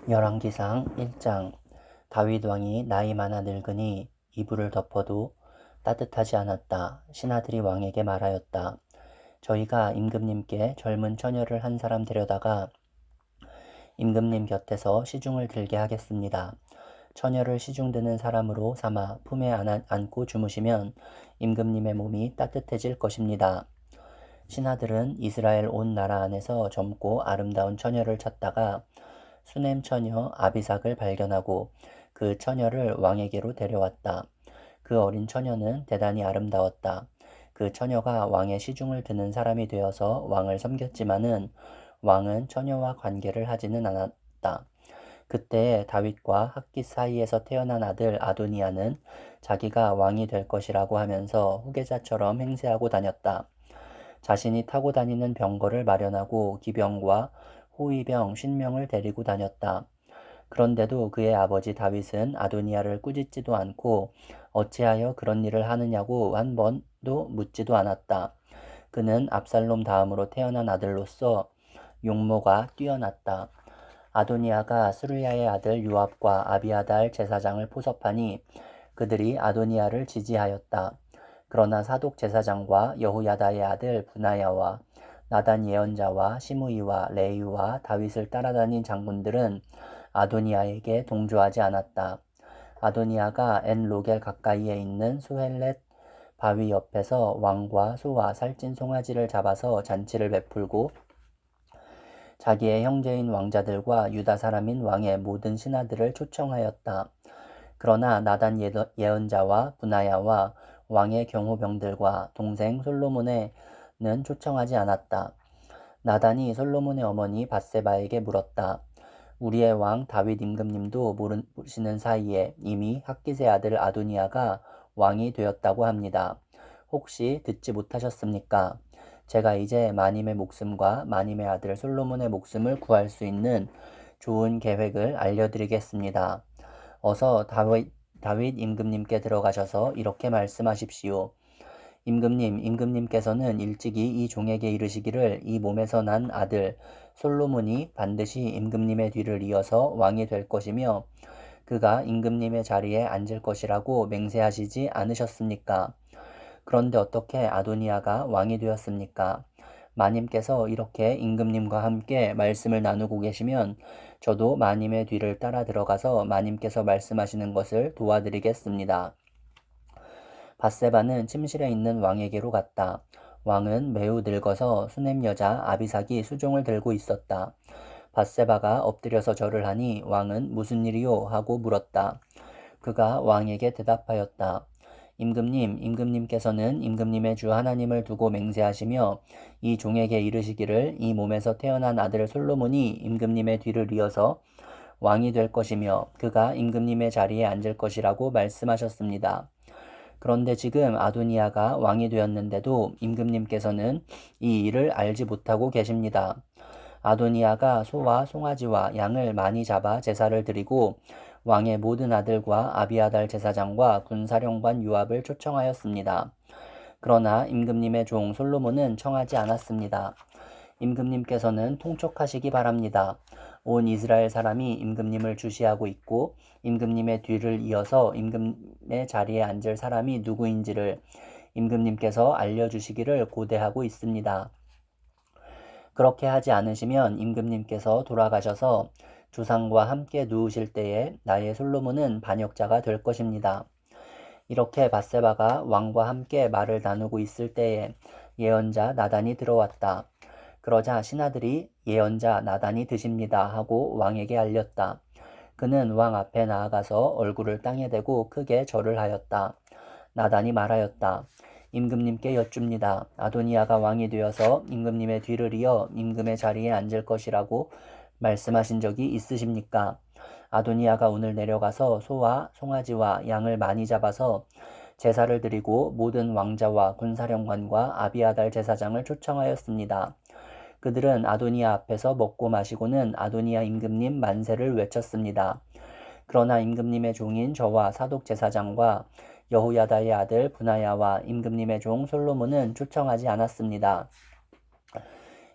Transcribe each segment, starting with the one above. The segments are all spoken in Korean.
열왕기상 1장. 다윗 왕이 나이 많아 늙으니 이불을 덮어도 따뜻하지 않았다. 신하들이 왕에게 말하였다. 저희가 임금님께 젊은 처녀를 한 사람 데려다가 임금님 곁에서 시중을 들게 하겠습니다. 처녀를 시중 드는 사람으로 삼아 품에 안고 주무시면 임금님의 몸이 따뜻해질 것입니다. 신하들은 이스라엘 온 나라 안에서 젊고 아름다운 처녀를 찾다가 수넴 처녀 아비삭을 발견하고 그 처녀를 왕에게로 데려왔다. 그 어린 처녀는 대단히 아름다웠다. 그 처녀가 왕의 시중을 드는 사람이 되어서 왕을 섬겼지만은 왕은 처녀와 관계를 하지는 않았다. 그때 다윗과 핫깃 사이에서 태어난 아들 아도니아는 자기가 왕이 될 것이라고 하면서 후계자처럼 행세하고 다녔다. 자신이 타고 다니는 병거를 마련하고 기병과 호위병 50명을 데리고 다녔다. 그런데도 그의 아버지 다윗은 아도니아를 꾸짖지도 않고 어찌하여 그런 일을 하느냐고 한 번도 묻지도 않았다. 그는 압살롬 다음으로 태어난 아들로서 용모가 뛰어났다. 아도니아가 스루야의 아들 요압과 아비아달 제사장을 포섭하니 그들이 아도니아를 지지하였다. 그러나 사독 제사장과 여호야다의 아들 브나야와 나단 예언자와 시므이와 레이와 다윗을 따라다닌 장군들은 아도니아에게 동조하지 않았다. 아도니아가 엔 로겔 가까이에 있는 소헬렛 바위 옆에서 왕과 소와 살찐 송아지를 잡아서 잔치를 베풀고 자기의 형제인 왕자들과 유다 사람인 왕의 모든 신하들을 초청하였다. 그러나 나단 예언자와 브나야와 왕의 경호병들과 동생 솔로몬에는 초청하지 않았다. 나단이 솔로몬의 어머니 밧세바에게 물었다. 우리의 왕 다윗 임금님도 모르시는 사이에 이미 핫깃의 아들 아도니아가 왕이 되었다고 합니다. 혹시 듣지 못하셨습니까? 제가 이제 마님의 목숨과 마님의 아들 솔로몬의 목숨을 구할 수 있는 좋은 계획을 알려드리겠습니다. 어서 다윗 임금님께 들어가셔서 이렇게 말씀하십시오. 임금님께서는 일찍이 이 종에게 이르시기를 이 몸에서 난 아들 솔로몬이 반드시 임금님의 뒤를 이어서 왕이 될 것이며 그가 임금님의 자리에 앉을 것이라고 맹세하시지 않으셨습니까? 그런데 어떻게 아도니아가 왕이 되었습니까? 마님께서 이렇게 임금님과 함께 말씀을 나누고 계시면 저도 마님의 뒤를 따라 들어가서 마님께서 말씀하시는 것을 도와드리겠습니다. 밧세바는 침실에 있는 왕에게로 갔다. 왕은 매우 늙어서 수넴 여자 아비삭이 수종을 들고 있었다. 밧세바가 엎드려서 절을 하니 왕은 무슨 일이요? 하고 물었다. 그가 왕에게 대답하였다. 임금님께서는 임금님의 주 하나님을 두고 맹세하시며 이 종에게 이르시기를 이 몸에서 태어난 아들 솔로몬이 임금님의 뒤를 이어서 왕이 될 것이며 그가 임금님의 자리에 앉을 것이라고 말씀하셨습니다. 그런데 지금 아도니아가 왕이 되었는데도 임금님께서는 이 일을 알지 못하고 계십니다. 아도니아가 소와 송아지와 양을 많이 잡아 제사를 드리고 왕의 모든 아들과 아비아달 제사장과 군사령관 요압을 초청하였습니다. 그러나 임금님의 종 솔로몬은 청하지 않았습니다. 임금님께서는 통촉하시기 바랍니다. 온 이스라엘 사람이 임금님을 주시하고 있고 임금님의 뒤를 이어서 임금의 자리에 앉을 사람이 누구인지를 임금님께서 알려주시기를 고대하고 있습니다. 그렇게 하지 않으시면 임금님께서 돌아가셔서 주상과 함께 누우실 때에 나의 솔로몬은 반역자가 될 것입니다. 이렇게 밧세바가 왕과 함께 말을 나누고 있을 때에 예언자 나단이 들어왔다. 그러자 신하들이 예언자 나단이 드십니다 하고 왕에게 알렸다. 그는 왕 앞에 나아가서 얼굴을 땅에 대고 크게 절을 하였다. 나단이 말하였다. 임금님께 여쭙니다. 아도니아가 왕이 되어서 임금님의 뒤를 이어 임금의 자리에 앉을 것이라고 말씀하신 적이 있으십니까? 아도니아가 오늘 내려가서 소와 송아지와 양을 많이 잡아서 제사를 드리고 모든 왕자와 군사령관과 아비아달 제사장을 초청하였습니다. 그들은 아도니아 앞에서 먹고 마시고는 아도니아 임금님 만세를 외쳤습니다. 그러나 임금님의 종인 저와 사독 제사장과 여호야다의 아들 브나야와 임금님의 종 솔로몬은 초청하지 않았습니다.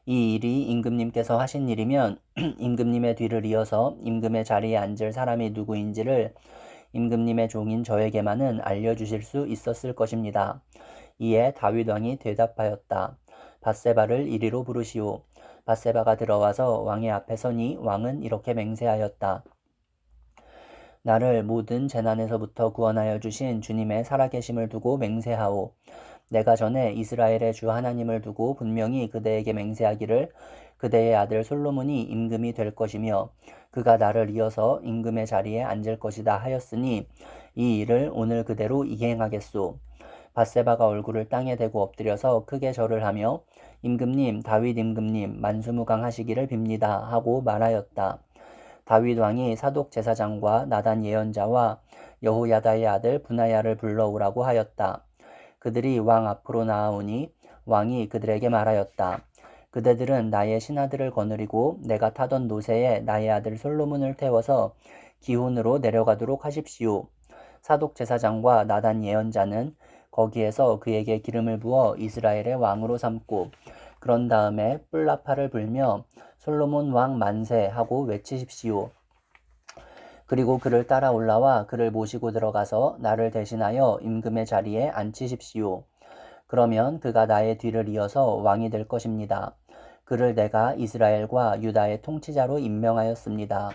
이 일이 임금님께서 하신 일이면 임금님의 뒤를 이어서 임금의 자리에 앉을 사람이 누구인지를 임금님의 종인 저에게만은 알려주실 수 있었을 것입니다. 이에 다윗 왕이 대답하였다. 밧세바를 이리로 부르시오. 밧세바가 들어와서 왕의 앞에 서니 왕은 이렇게 맹세하였다. 나를 모든 재난에서부터 구원하여 주신 주님의 살아계심을 두고 맹세하오. 내가 전에 이스라엘의 주 하나님을 두고 분명히 그대에게 맹세하기를 그대의 아들 솔로몬이 임금이 될 것이며 그가 나를 이어서 임금의 자리에 앉을 것이다 하였으니 이 일을 오늘 그대로 이행하겠소. 밧세바가 얼굴을 땅에 대고 엎드려서 크게 절을 하며 임금님 다윗 임금님 만수무강하시기를 빕니다 하고 말하였다. 다윗 왕이 사독 제사장과 나단 예언자와 여호야다의 아들 브나야를 불러오라고 하였다. 그들이 왕 앞으로 나아오니 왕이 그들에게 말하였다. 그대들은 나의 신하들을 거느리고 내가 타던 노새에 나의 아들 솔로몬을 태워서 기혼으로 내려가도록 하십시오. 사독 제사장과 나단 예언자는 거기에서 그에게 기름을 부어 이스라엘의 왕으로 삼고 그런 다음에 뿔나팔을 불며 솔로몬 왕 만세 하고 외치십시오. 그리고 그를 따라 올라와 그를 모시고 들어가서 나를 대신하여 임금의 자리에 앉히십시오. 그러면 그가 나의 뒤를 이어서 왕이 될 것입니다. 그를 내가 이스라엘과 유다의 통치자로 임명하였습니다.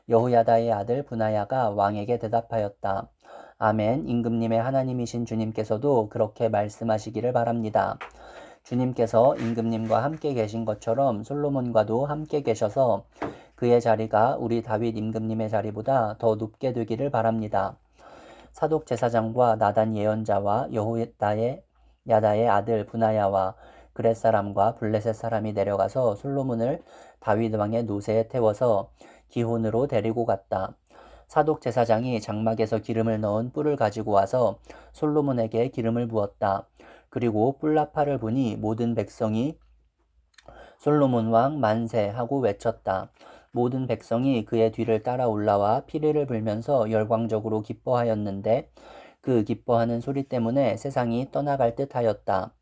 여호야다의 아들 브나야가 왕에게 대답하였다. 아멘. 임금님의 하나님이신 주님께서도 그렇게 말씀하시기를 바랍니다. 주님께서 임금님과 함께 계신 것처럼 솔로몬과도 함께 계셔서 그의 자리가 우리 다윗 임금님의 자리보다 더 높게 되기를 바랍니다. 사독 제사장과 나단 예언자와 여호야다의 아들 브나야와 그렛 사람과 블레셋 사람이 내려가서 솔로몬을 다윗 왕의 노새에 태워서 기혼으로 데리고 갔다. 사독 제사장이 장막에서 기름을 넣은 뿔을 가지고 와서 솔로몬에게 기름을 부었다. 그리고 뿔나팔을 부니 모든 백성이 솔로몬 왕 만세 하고 외쳤다. 모든 백성이 그의 뒤를 따라 올라와 피리를 불면서 열광적으로 기뻐하였는데 그 기뻐하는 소리 때문에 세상이 떠나갈 듯 하였다.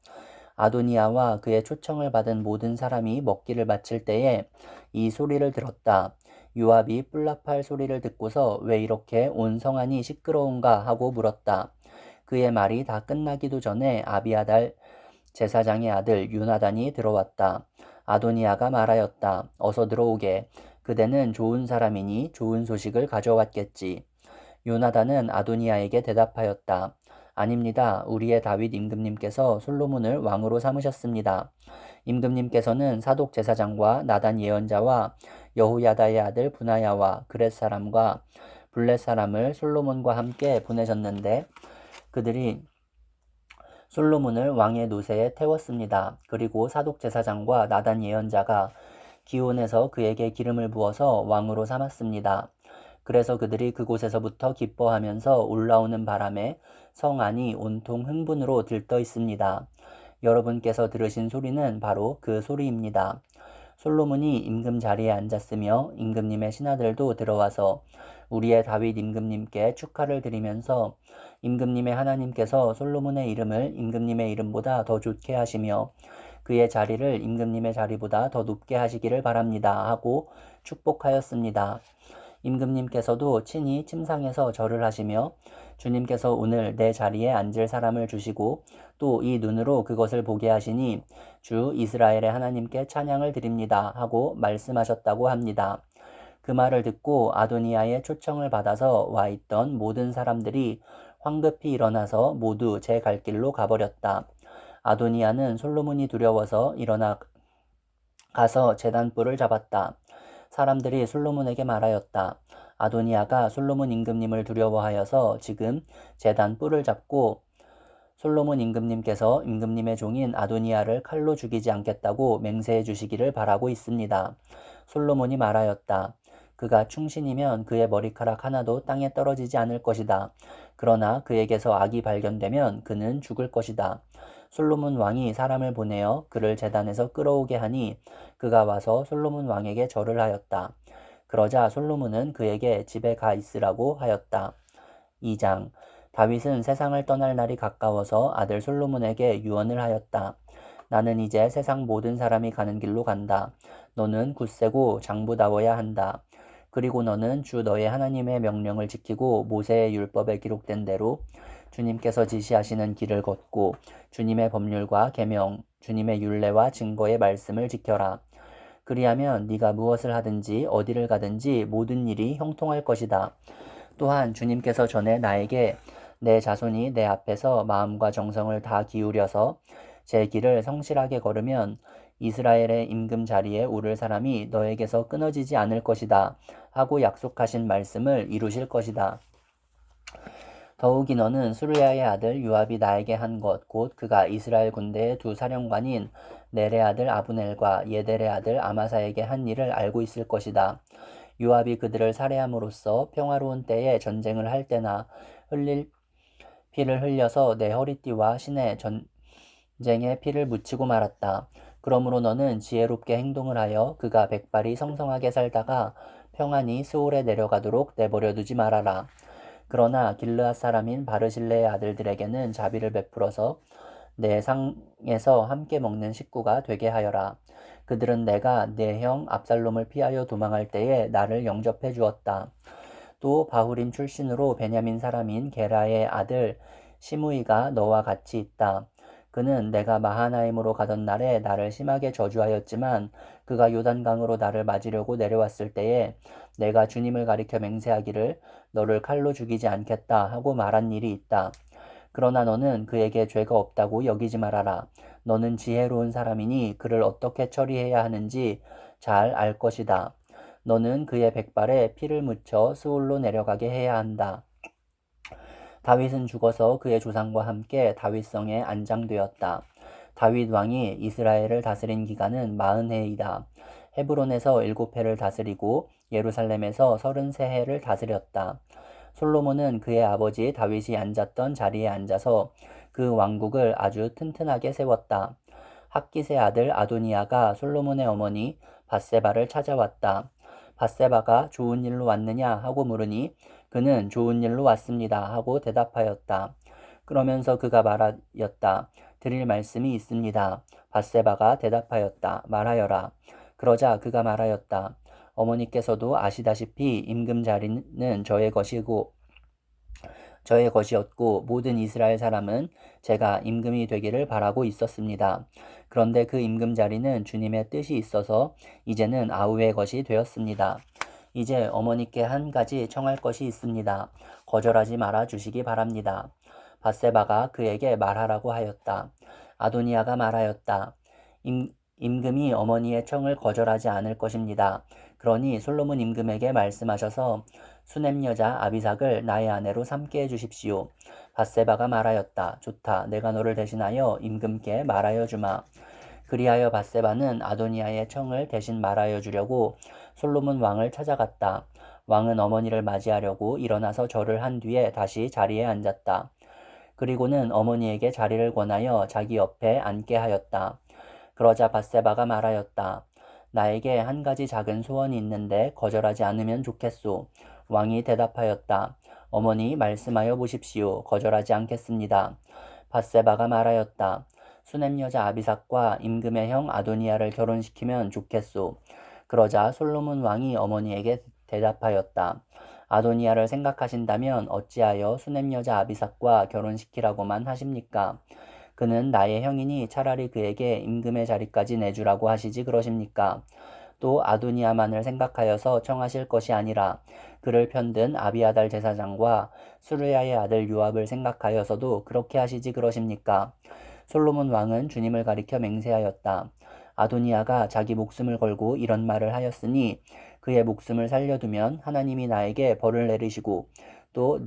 아도니아와 그의 초청을 받은 모든 사람이 먹기를 마칠 때에 이 소리를 들었다. 요압이 뿔나팔 소리를 듣고서 왜 이렇게 온 성안이 시끄러운가 하고 물었다. 그의 말이 다 끝나기도 전에 아비아달 제사장의 아들 요나단이 들어왔다. 아도니아가 말하였다. 어서 들어오게. 그대는 좋은 사람이니 좋은 소식을 가져왔겠지. 요나단은 아도니아에게 대답하였다. 아닙니다. 우리의 다윗 임금님께서 솔로몬을 왕으로 삼으셨습니다. 임금님께서는 사독 제사장과 나단 예언자와 여호야다의 아들 브나야와 그렛 사람과 블렛 사람을 솔로몬과 함께 보내셨는데 그들이 솔로몬을 왕의 노새에 태웠습니다. 그리고 사독 제사장과 나단 예언자가 기온에서 그에게 기름을 부어서 왕으로 삼았습니다. 그래서 그들이 그곳에서부터 기뻐하면서 올라오는 바람에 성 안이 온통 흥분으로 들떠 있습니다. 여러분께서 들으신 소리는 바로 그 소리입니다. 솔로몬이 임금 자리에 앉았으며 임금님의 신하들도 들어와서 우리의 다윗 임금님께 축하를 드리면서 임금님의 하나님께서 솔로몬의 이름을 임금님의 이름보다 더 좋게 하시며 그의 자리를 임금님의 자리보다 더 높게 하시기를 바랍니다 하고 축복하였습니다. 임금님께서도 친히 침상에서 절을 하시며 주님께서 오늘 내 자리에 앉을 사람을 주시고 또 이 눈으로 그것을 보게 하시니 주 이스라엘의 하나님께 찬양을 드립니다 하고 말씀하셨다고 합니다. 그 말을 듣고 아도니아의 초청을 받아서 와 있던 모든 사람들이 황급히 일어나서 모두 제 갈 길로 가버렸다. 아도니아는 솔로몬이 두려워서 일어나 가서 제단뿔을 잡았다. 사람들이 솔로몬에게 말하였다. 아도니아가 솔로몬 임금님을 두려워하여서 지금 제단 뿔을 잡고 솔로몬 임금님께서 임금님의 종인 아도니아를 칼로 죽이지 않겠다고 맹세해 주시기를 바라고 있습니다. 솔로몬이 말하였다. 그가 충신이면 그의 머리카락 하나도 땅에 떨어지지 않을 것이다. 그러나 그에게서 악이 발견되면 그는 죽을 것이다. 솔로몬 왕이 사람을 보내어 그를 제단에서 끌어오게 하니 그가 와서 솔로몬 왕에게 절을 하였다. 그러자 솔로몬은 그에게 집에 가 있으라고 하였다. 2장 다윗은 세상을 떠날 날이 가까워서 아들 솔로몬에게 유언을 하였다. 나는 이제 세상 모든 사람이 가는 길로 간다. 너는 굳세고 장부다워야 한다. 그리고 너는 주 너의 하나님의 명령을 지키고 모세의 율법에 기록된 대로 주님께서 지시하시는 길을 걷고 주님의 법률과 계명, 주님의 율례와 증거의 말씀을 지켜라. 그리하면 네가 무엇을 하든지 어디를 가든지 모든 일이 형통할 것이다. 또한 주님께서 전에 나에게 내 자손이 내 앞에서 마음과 정성을 다 기울여서 제 길을 성실하게 걸으면 이스라엘의 임금 자리에 오를 사람이 너에게서 끊어지지 않을 것이다 하고 약속하신 말씀을 이루실 것이다. 더욱이 너는 수르야의 아들 요압이 나에게 한 것 곧 그가 이스라엘 군대의 두 사령관인 넬의 아들 아브넬과 예델의 아들 아마사에게 한 일을 알고 있을 것이다. 요압이 그들을 살해함으로써 평화로운 때에 전쟁을 할 때나 흘릴 피를 흘려서 내 허리띠와 신의 전쟁에 피를 묻히고 말았다. 그러므로 너는 지혜롭게 행동을 하여 그가 백발이 성성하게 살다가 평안히 스올에 내려가도록 내버려 두지 말아라. 그러나 길르앗 사람인 바르실레의 아들들에게는 자비를 베풀어서 내 상에서 함께 먹는 식구가 되게 하여라. 그들은 내가 내 형 압살롬을 피하여 도망할 때에 나를 영접해 주었다. 또 바후림 출신으로 베냐민 사람인 게라의 아들 시므이가 너와 같이 있다. 그는 내가 마하나임으로 가던 날에 나를 심하게 저주하였지만 그가 요단강으로 나를 맞으려고 내려왔을 때에 내가 주님을 가리켜 맹세하기를 너를 칼로 죽이지 않겠다 하고 말한 일이 있다. 그러나 너는 그에게 죄가 없다고 여기지 말아라. 너는 지혜로운 사람이니 그를 어떻게 처리해야 하는지 잘 알 것이다. 너는 그의 백발에 피를 묻혀 스올로 내려가게 해야 한다. 다윗은 죽어서 그의 조상과 함께 다윗성에 안장되었다. 다윗 왕이 이스라엘을 다스린 기간은 40해이다. 헤브론에서 7해를 다스리고 예루살렘에서 33해를 다스렸다. 솔로몬은 그의 아버지 다윗이 앉았던 자리에 앉아서 그 왕국을 아주 튼튼하게 세웠다. 학깃의 아들 아도니아가 솔로몬의 어머니 밧세바를 찾아왔다. 밧세바가 좋은 일로 왔느냐 하고 물으니 그는 좋은 일로 왔습니다 하고 대답하였다. 그러면서 그가 말하였다. 드릴 말씀이 있습니다. 밧세바가 대답하였다. 말하여라. 그러자 그가 말하였다. 어머니께서도 아시다시피 임금 자리는 저의 것이었고 모든 이스라엘 사람은 제가 임금이 되기를 바라고 있었습니다. 그런데 그 임금 자리는 주님의 뜻이 있어서 이제는 아우의 것이 되었습니다. 이제 어머니께 한 가지 청할 것이 있습니다. 거절하지 말아 주시기 바랍니다. 밧세바가 그에게 말하라고 하였다. 아도니아가 말하였다. 임금이 어머니의 청을 거절하지 않을 것입니다. 그러니 솔로몬 임금에게 말씀하셔서 수넴 여자 아비삭을 나의 아내로 삼게 해주십시오. 밧세바가 말하였다. 좋다. 내가 너를 대신하여 임금께 말하여 주마. 그리하여 밧세바는 아도니아의 청을 대신 말하여 주려고 솔로몬 왕을 찾아갔다. 왕은 어머니를 맞이하려고 일어나서 절을 한 뒤에 다시 자리에 앉았다. 그리고는 어머니에게 자리를 권하여 자기 옆에 앉게 하였다. 그러자 밧세바가 말하였다. 나에게 한 가지 작은 소원이 있는데 거절하지 않으면 좋겠소. 왕이 대답하였다. 어머니 말씀하여 보십시오. 거절하지 않겠습니다. 밧세바가 말하였다. 수넴 여자 아비삭과 임금의 형 아도니아를 결혼시키면 좋겠소. 그러자 솔로몬 왕이 어머니에게 대답하였다. 아도니아를 생각하신다면 어찌하여 수넴 여자 아비삭과 결혼시키라고만 하십니까? 그는 나의 형이니 차라리 그에게 임금의 자리까지 내주라고 하시지 그러십니까? 또 아도니아만을 생각하여서 청하실 것이 아니라 그를 편든 아비아달 제사장과 수르야의 아들 요압을 생각하여서도 그렇게 하시지 그러십니까? 솔로몬 왕은 주님을 가리켜 맹세하였다. 아도니아가 자기 목숨을 걸고 이런 말을 하였으니 그의 목숨을 살려두면 하나님이 나에게 벌을 내리시고 또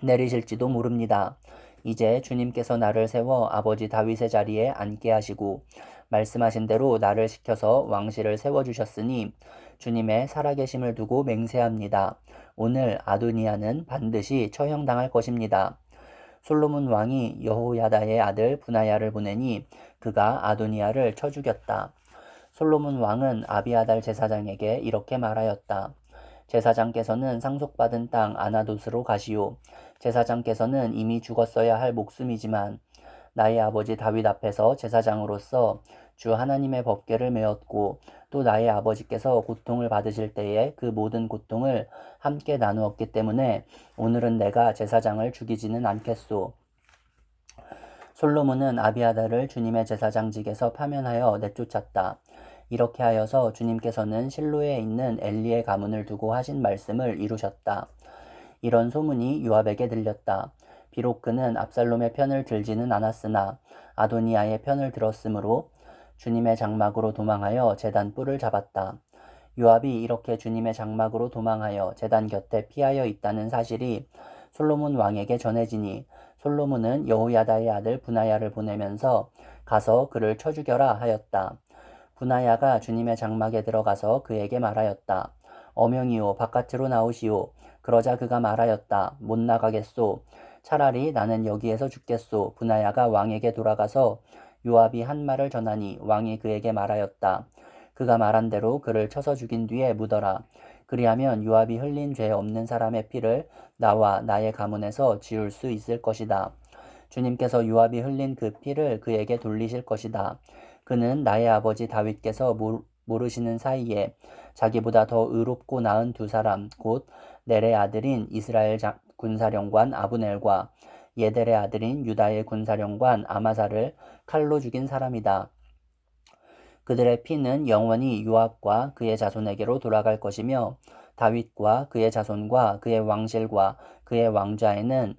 내리실지도 모릅니다. 이제 주님께서 나를 세워 아버지 다윗의 자리에 앉게 하시고 말씀하신 대로 나를 시켜서 왕실을 세워주셨으니 주님의 살아계심을 두고 맹세합니다. 오늘 아도니아는 반드시 처형당할 것입니다. 솔로몬 왕이 여호야다의 아들 브나야를 보내니 그가 아도니아를 쳐 죽였다. 솔로몬 왕은 아비아달 제사장에게 이렇게 말하였다. 제사장께서는 상속받은 땅 아나돗으로 가시오. 제사장께서는 이미 죽었어야 할 목숨이지만 나의 아버지 다윗 앞에서 제사장으로서 주 하나님의 법궤를 메었고 또 나의 아버지께서 고통을 받으실 때에 그 모든 고통을 함께 나누었기 때문에 오늘은 내가 제사장을 죽이지는 않겠소. 솔로몬은 아비아달을 주님의 제사장직에서 파면하여 내쫓았다. 이렇게 하여서 주님께서는 실로에 있는 엘리의 가문을 두고 하신 말씀을 이루셨다. 이런 소문이 요압에게 들렸다. 비록 그는 압살롬의 편을 들지는 않았으나 아도니아의 편을 들었으므로 주님의 장막으로 도망하여 제단 뿔을 잡았다. 요압이 이렇게 주님의 장막으로 도망하여 제단 곁에 피하여 있다는 사실이 솔로몬 왕에게 전해지니 솔로몬은 여호야다의 아들 분하야를 보내면서 가서 그를 쳐 죽여라 하였다. 분하야가 주님의 장막에 들어가서 그에게 말하였다. 어명이요 바깥으로 나오시오. 그러자 그가 말하였다. 못 나가겠소. 차라리 나는 여기에서 죽겠소. 분하야가 왕에게 돌아가서 요압이 한 말을 전하니 왕이 그에게 말하였다. 그가 말한 대로 그를 쳐서 죽인 뒤에 묻어라. 그리하면 요압이 흘린 죄 없는 사람의 피를 나와 나의 가문에서 지울 수 있을 것이다. 주님께서 요압이 흘린 그 피를 그에게 돌리실 것이다. 그는 나의 아버지 다윗께서 모르시는 사이에 자기보다 더 의롭고 나은 두 사람 곧 넬의 아들인 이스라엘 군사령관 아브넬과 예델의 아들인 유다의 군사령관 아마사를 칼로 죽인 사람이다. 그들의 피는 영원히 요압과 그의 자손에게로 돌아갈 것이며 다윗과 그의 자손과 그의 왕실과 그의 왕좌에는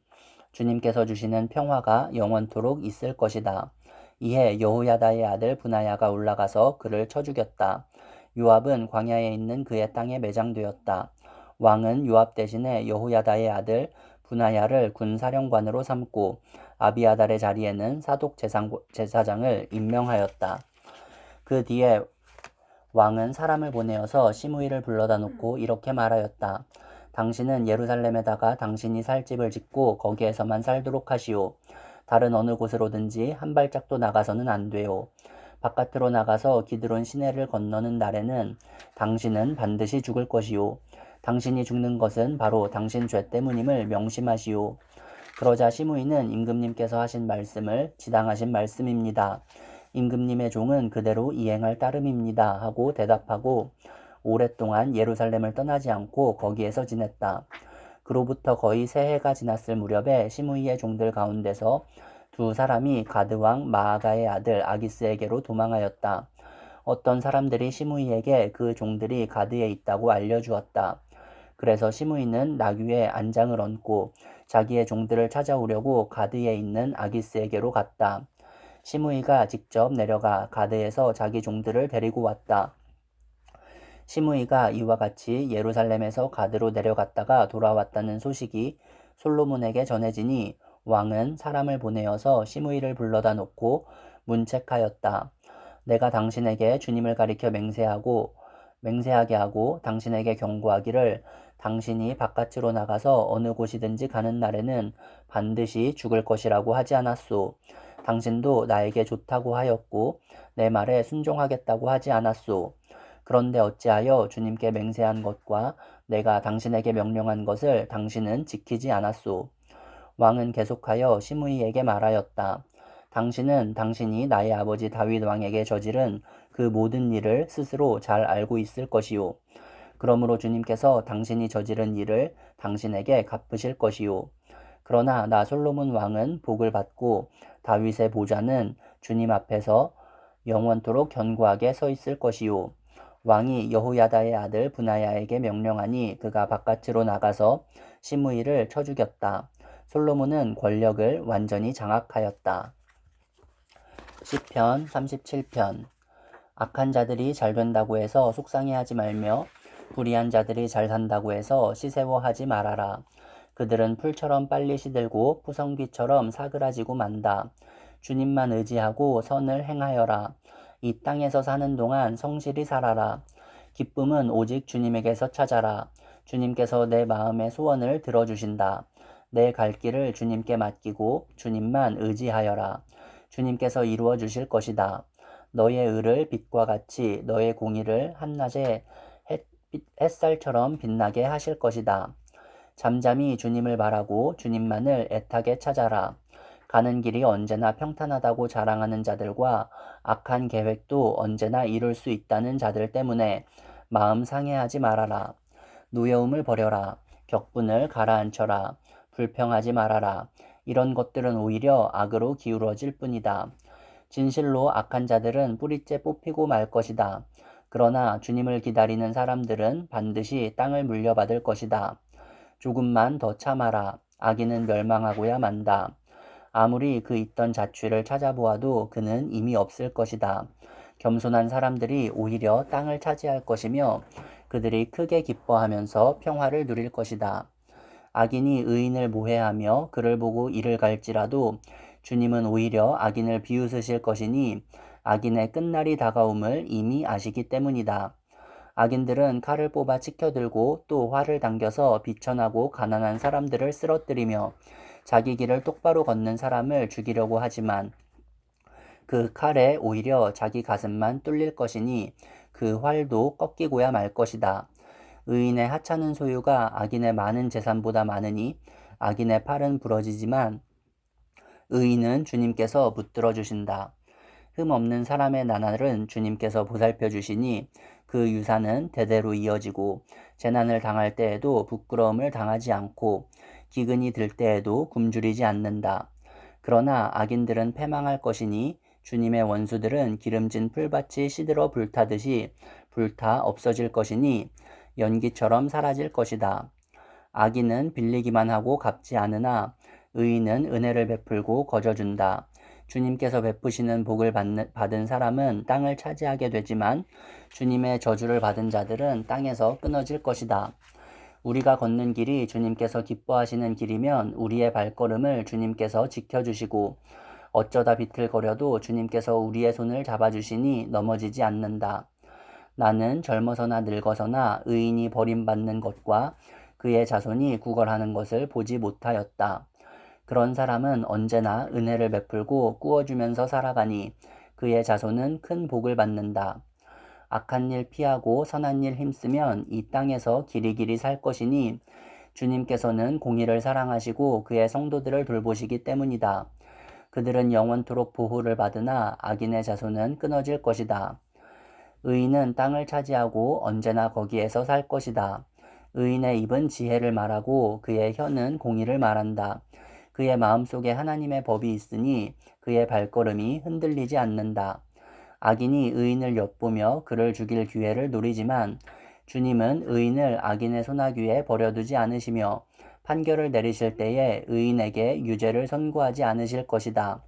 주님께서 주시는 평화가 영원토록 있을 것이다. 이에 여호야다의 아들 분하야가 올라가서 그를 쳐 죽였다. 요압은 광야에 있는 그의 땅에 매장되었다. 왕은 요압 대신에 여호야다의 아들 분하야를 군사령관으로 삼고 아비아달의 자리에는 사독 제사장을 임명하였다. 그 뒤에 왕은 사람을 보내어서 시므이를 불러다 놓고 이렇게 말하였다. 당신은 예루살렘에다가 당신이 살 집을 짓고 거기에서만 살도록 하시오. 다른 어느 곳으로든지 한 발짝도 나가서는 안 돼요. 바깥으로 나가서 기드론 시내를 건너는 날에는 당신은 반드시 죽을 것이요. 당신이 죽는 것은 바로 당신 죄 때문임을 명심하시오. 그러자 시므이는 임금님께서 하신 말씀을 지당하신 말씀입니다. 임금님의 종은 그대로 이행할 따름입니다. 하고 대답하고 오랫동안 예루살렘을 떠나지 않고 거기에서 지냈다. 그로부터 거의 세 해가 지났을 무렵에 시므이의 종들 가운데서 두 사람이 가드왕 마아가의 아들 아기스에게로 도망하였다. 어떤 사람들이 시므이에게 그 종들이 가드에 있다고 알려주었다. 그래서 시므이는 나귀에 안장을 얹고 자기의 종들을 찾아오려고 가드에 있는 아기스에게로 갔다. 시므이가 직접 내려가 가드에서 자기 종들을 데리고 왔다. 시므이가 이와 같이 예루살렘에서 가드로 내려갔다가 돌아왔다는 소식이 솔로몬에게 전해지니 왕은 사람을 보내어서 시므이를 불러다 놓고 문책하였다. 내가 당신에게 주님을 가리켜 맹세하게 하고 당신에게 경고하기를 당신이 바깥으로 나가서 어느 곳이든지 가는 날에는 반드시 죽을 것이라고 하지 않았소. 당신도 나에게 좋다고 하였고 내 말에 순종하겠다고 하지 않았소. 그런데 어찌하여 주님께 맹세한 것과 내가 당신에게 명령한 것을 당신은 지키지 않았소. 왕은 계속하여 시므이에게 말하였다. 당신은 당신이 나의 아버지 다윗 왕에게 저지른 그 모든 일을 스스로 잘 알고 있을 것이요. 그러므로 주님께서 당신이 저지른 일을 당신에게 갚으실 것이요. 그러나 나 솔로몬 왕은 복을 받고 다윗의 보좌는 주님 앞에서 영원토록 견고하게 서 있을 것이요. 왕이 여호야다의 아들 분하야에게 명령하니 그가 바깥으로 나가서 시므이를 쳐 죽였다. 솔로몬은 권력을 완전히 장악하였다. 시편 37편. 악한 자들이 잘 된다고 해서 속상해하지 말며 불의한 자들이 잘 산다고 해서 시세워하지 말아라. 그들은 풀처럼 빨리 시들고 푸성귀처럼 사그라지고 만다. 주님만 의지하고 선을 행하여라. 이 땅에서 사는 동안 성실히 살아라. 기쁨은 오직 주님에게서 찾아라. 주님께서 내 마음의 소원을 들어주신다. 내 갈 길을 주님께 맡기고 주님만 의지하여라. 주님께서 이루어 주실 것이다. 너의 의를 빛과 같이 너의 공의를 한낮에 햇살처럼 빛나게 하실 것이다. 잠잠히 주님을 바라고 주님만을 애타게 찾아라. 가는 길이 언제나 평탄하다고 자랑하는 자들과 악한 계획도 언제나 이룰 수 있다는 자들 때문에 마음 상해하지 말아라. 노여움을 버려라. 격분을 가라앉혀라. 불평하지 말아라. 이런 것들은 오히려 악으로 기울어질 뿐이다. 진실로 악한 자들은 뿌리째 뽑히고 말 것이다. 그러나 주님을 기다리는 사람들은 반드시 땅을 물려받을 것이다. 조금만 더 참아라. 악인은 멸망하고야 만다. 아무리 그 있던 자취를 찾아보아도 그는 이미 없을 것이다. 겸손한 사람들이 오히려 땅을 차지할 것이며 그들이 크게 기뻐하면서 평화를 누릴 것이다. 악인이 의인을 모해하며 그를 보고 이를 갈지라도 주님은 오히려 악인을 비웃으실 것이니 악인의 끝날이 다가옴을 이미 아시기 때문이다. 악인들은 칼을 뽑아 치켜들고 또 활을 당겨서 비천하고 가난한 사람들을 쓰러뜨리며 자기 길을 똑바로 걷는 사람을 죽이려고 하지만 그 칼에 오히려 자기 가슴만 뚫릴 것이니 그 활도 꺾이고야 말 것이다. 의인의 하찮은 소유가 악인의 많은 재산보다 많으니 악인의 팔은 부러지지만 의인은 주님께서 붙들어 주신다. 흠 없는 사람의 나날은 주님께서 보살펴 주시니 그 유산은 대대로 이어지고 재난을 당할 때에도 부끄러움을 당하지 않고 기근이 들 때에도 굶주리지 않는다. 그러나 악인들은 패망할 것이니 주님의 원수들은 기름진 풀밭이 시들어 불타듯이 불타 없어질 것이니 연기처럼 사라질 것이다. 악인은 빌리기만 하고 갚지 않으나 의인은 은혜를 베풀고 거저준다. 주님께서 베푸시는 복을 받은 사람은 땅을 차지하게 되지만 주님의 저주를 받은 자들은 땅에서 끊어질 것이다. 우리가 걷는 길이 주님께서 기뻐하시는 길이면 우리의 발걸음을 주님께서 지켜주시고 어쩌다 비틀거려도 주님께서 우리의 손을 잡아주시니 넘어지지 않는다. 나는 젊어서나 늙어서나 의인이 버림받는 것과 그의 자손이 구걸하는 것을 보지 못하였다. 그런 사람은 언제나 은혜를 베풀고 꾸어주면서 살아가니 그의 자손은 큰 복을 받는다. 악한 일 피하고 선한 일 힘쓰면 이 땅에서 길이길이 살 것이니 주님께서는 공의를 사랑하시고 그의 성도들을 돌보시기 때문이다. 그들은 영원토록 보호를 받으나 악인의 자손은 끊어질 것이다. 의인은 땅을 차지하고 언제나 거기에서 살 것이다. 의인의 입은 지혜를 말하고 그의 혀는 공의를 말한다. 그의 마음속에 하나님의 법이 있으니 그의 발걸음이 흔들리지 않는다. 악인이 의인을 엿보며 그를 죽일 기회를 노리지만 주님은 의인을 악인의 손아귀에 버려두지 않으시며 판결을 내리실 때에 의인에게 유죄를 선고하지 않으실 것이다.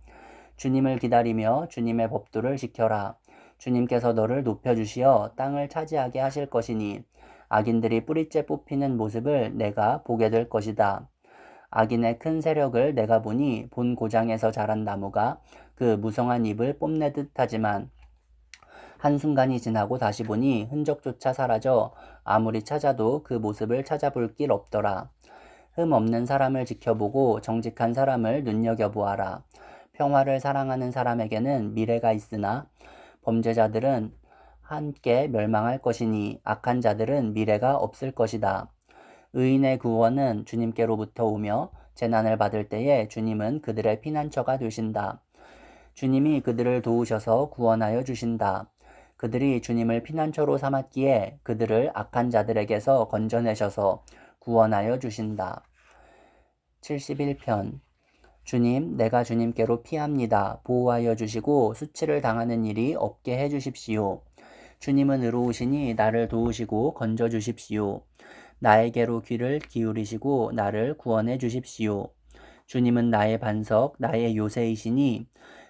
주님을 기다리며 주님의 법도를 지켜라. 주님께서 너를 높여주시어 땅을 차지하게 하실 것이니 악인들이 뿌리째 뽑히는 모습을 내가 보게 될 것이다. 악인의 큰 세력을 내가 보니 본 고장에서 자란 나무가 그 무성한 잎을 뽐내듯 하지만 한순간이 지나고 다시 보니 흔적조차 사라져 아무리 찾아도 그 모습을 찾아볼 길 없더라. 흠 없는 사람을 지켜보고 정직한 사람을 눈여겨보아라. 평화를 사랑하는 사람에게는 미래가 있으나 범죄자들은 함께 멸망할 것이니 악한 자들은 미래가 없을 것이다. 의인의 구원은 주님께로부터 오며 재난을 받을 때에 주님은 그들의 피난처가 되신다. 주님이 그들을 도우셔서 구원하여 주신다. 그들이 주님을 피난처로 삼았기에 그들을 악한 자들에게서 건져내셔서 구원하여 주신다. 71편 주님, 내가 주님께로 피합니다. 보호하여 주시고 수치를 당하는 일이 없게 해 주십시오. 주님은 의로우시니 나를 도우시고 건져 주십시오. 나에게로 귀를 기울이시고 나를 구원해 주십시오. 주님은 나의 반석, 나의 요새이시니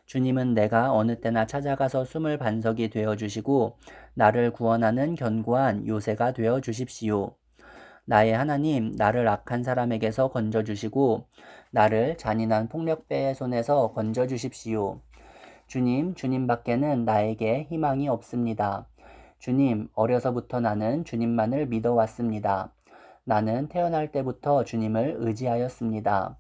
주님은 내가 어느 때나 찾아가서 숨을 반석이 되어 주시고 나를 구원하는 견고한 요새가 되어 주십시오. 나의 하나님, 나를 악한 사람에게서 건져 주시고 나를 잔인한 폭력배의 손에서 건져 주십시오. 주님, 주님밖에는 나에게 희망이 없습니다. 주님, 어려서부터 나는 주님만을 믿어왔습니다. 나는 태어날 때부터 주님을 의지하였습니다.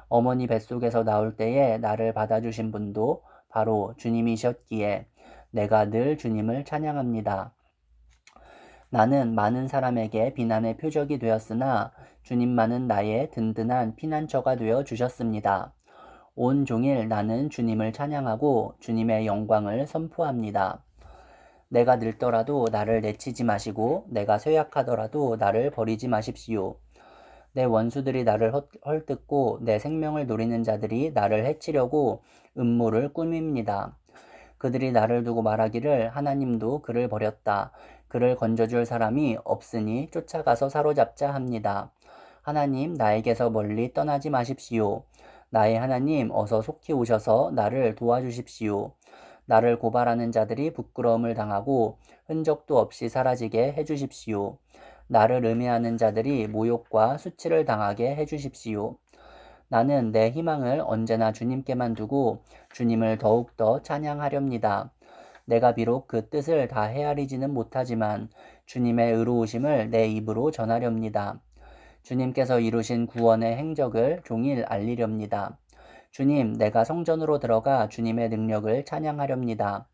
어머니 뱃속에서 나올 때에 나를 받아주신 분도 바로 주님이셨기에 내가 늘 주님을 찬양합니다. 나는 많은 사람에게 비난의 표적이 되었으나 주님만은 나의 든든한 피난처가 되어 주셨습니다. 온종일 나는 주님을 찬양하고 주님의 영광을 선포합니다. 내가 늙더라도 나를 내치지 마시고 내가 쇠약하더라도 나를 버리지 마십시오. 내 원수들이 나를 헐뜯고 내 생명을 노리는 자들이 나를 해치려고 음모를 꾸밉니다. 그들이 나를 두고 말하기를 하나님도 그를 버렸다. 그를 건져줄 사람이 없으니 쫓아가서 사로잡자 합니다. 하나님, 나에게서 멀리 떠나지 마십시오. 나의 하나님, 어서 속히 오셔서 나를 도와주십시오. 나를 고발하는 자들이 부끄러움을 당하고 흔적도 없이 사라지게 해주십시오. 나를 음해하는 자들이 모욕과 수치를 당하게 해주십시오. 나는 내 희망을 언제나 주님께만 두고 주님을 더욱더 찬양하렵니다. 내가 비록 그 뜻을 다 헤아리지는 못하지만 주님의 의로우심을 내 입으로 전하렵니다. 주님께서 이루신 구원의 행적을 종일 알리렵니다. 주님, 내가 성전으로 들어가 주님의 능력을 찬양하렵니다.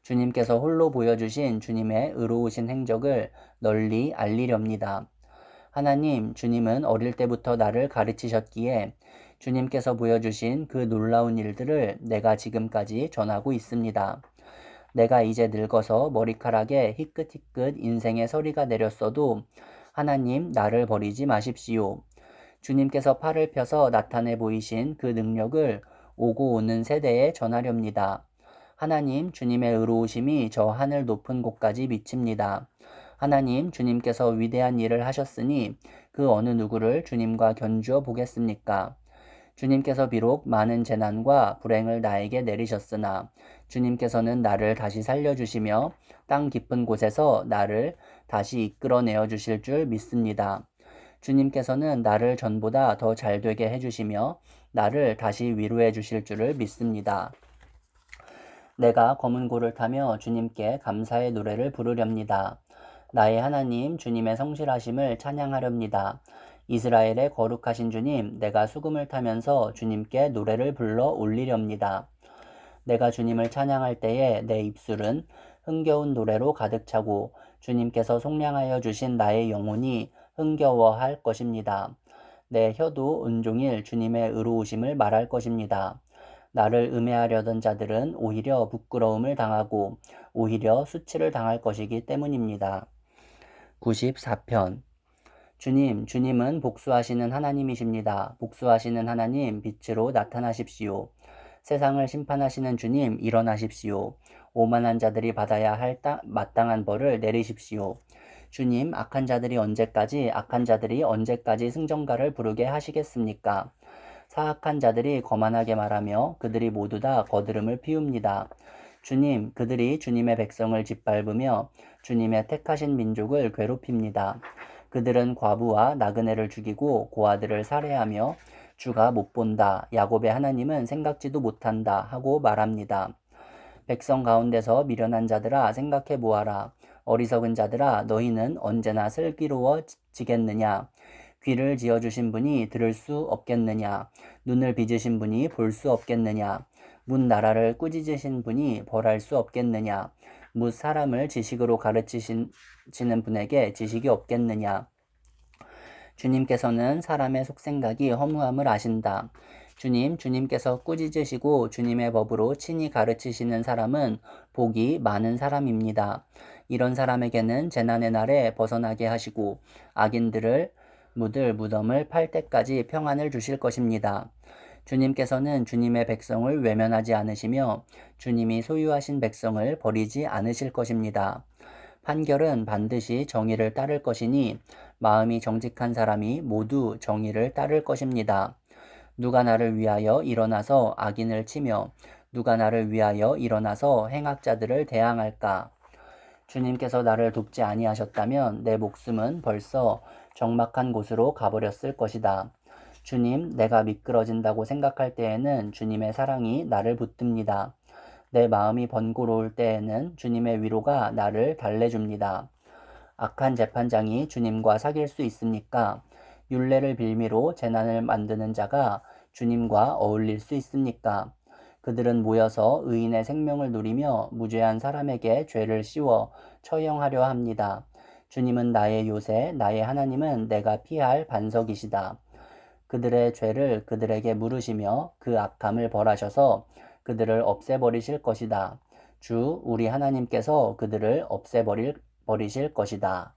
주님께서 홀로 보여주신 주님의 의로우신 행적을 널리 알리렵니다. 하나님, 주님은 어릴 때부터 나를 가르치셨기에 주님께서 보여주신 그 놀라운 일들을 내가 지금까지 전하고 있습니다. 내가 이제 늙어서 머리카락에 희끗희끗 인생의 서리가 내렸어도 하나님, 나를 버리지 마십시오. 주님께서 팔을 펴서 나타내 보이신 그 능력을 오고 오는 세대에 전하렵니다. 하나님, 주님의 의로우심이 저 하늘 높은 곳까지 미칩니다. 하나님, 주님께서 위대한 일을 하셨으니 그 어느 누구를 주님과 견주어 보겠습니까? 주님께서 비록 많은 재난과 불행을 나에게 내리셨으나 주님께서는 나를 다시 살려주시며 땅 깊은 곳에서 나를 다시 이끌어내어 주실 줄 믿습니다. 주님께서는 나를 전보다 더 잘되게 해주시며 나를 다시 위로해 주실 줄을 믿습니다. 내가 검은 고를 타며 주님께 감사의 노래를 부르렵니다. 나의 하나님 주님의 성실하심을 찬양하렵니다. 이스라엘의 거룩하신 주님, 내가 수금을 타면서 주님께 노래를 불러 올리렵니다. 내가 주님을 찬양할 때에 내 입술은 흥겨운 노래로 가득 차고 주님께서 속량하여 주신 나의 영혼이 흥겨워할 것입니다. 내 혀도 온종일 주님의 의로우심을 말할 것입니다. 나를 음해하려던 자들은 오히려 부끄러움을 당하고 오히려 수치를 당할 것이기 때문입니다. 94편 주님은 복수하시는 하나님이십니다. 복수하시는 하나님, 빛으로 나타나십시오. 세상을 심판하시는 주님, 일어나십시오. 오만한 자들이 받아야 할 마땅한 벌을 내리십시오. 주님, 악한 자들이 언제까지 승전가를 부르게 하시겠습니까? 사악한 자들이 거만하게 말하며 그들이 모두 다 거드름을 피웁니다. 주님, 그들이 주님의 백성을 짓밟으며 주님의 택하신 민족을 괴롭힙니다. 그들은 과부와 나그네를 죽이고 고아들을 살해하며 주가 못 본다, 야곱의 하나님은 생각지도 못한다 하고 말합니다. 백성 가운데서 미련한 자들아 생각해 보아라. 어리석은 자들아 너희는 언제나 슬기로워지겠느냐. 귀를 지어주신 분이 들을 수 없겠느냐. 눈을 빚으신 분이 볼 수 없겠느냐. 문 나라를 꾸짖으신 분이 벌할 수 없겠느냐. 뭇 사람을 지식으로 가르치시는 분에게 지식이 없겠느냐. 주님께서는 사람의 속생각이 허무함을 아신다. 주님께서 꾸짖으시고 주님의 법으로 친히 가르치시는 사람은 복이 많은 사람입니다. 이런 사람에게는 재난의 날에 벗어나게 하시고 악인들을 묻을 무덤을 팔 때까지 평안을 주실 것입니다. 주님께서는 주님의 백성을 외면하지 않으시며 주님이 소유하신 백성을 버리지 않으실 것입니다. 판결은 반드시 정의를 따를 것이니 마음이 정직한 사람이 모두 정의를 따를 것입니다. 누가 나를 위하여 일어나서 악인을 치며 누가 나를 위하여 일어나서 행악자들을 대항할까? 주님께서 나를 돕지 아니하셨다면 내 목숨은 벌써 적막한 곳으로 가버렸을 것이다. 주님, 내가 미끄러진다고 생각할 때에는 주님의 사랑이 나를 붙듭니다. 내 마음이 번거로울 때에는 주님의 위로가 나를 달래줍니다. 악한 재판장이 주님과 사귈 수 있습니까? 율례를 빌미로 재난을 만드는 자가 주님과 어울릴 수 있습니까? 그들은 모여서 의인의 생명을 누리며 무죄한 사람에게 죄를 씌워 처형하려 합니다. 주님은 나의 요새, 나의 하나님은 내가 피할 반석이시다. 그들의 죄를 그들에게 물으시며 그 악함을 벌하셔서 그들을 없애버리실 것이다. 주 우리 하나님께서 그들을 없애버리실 것이다.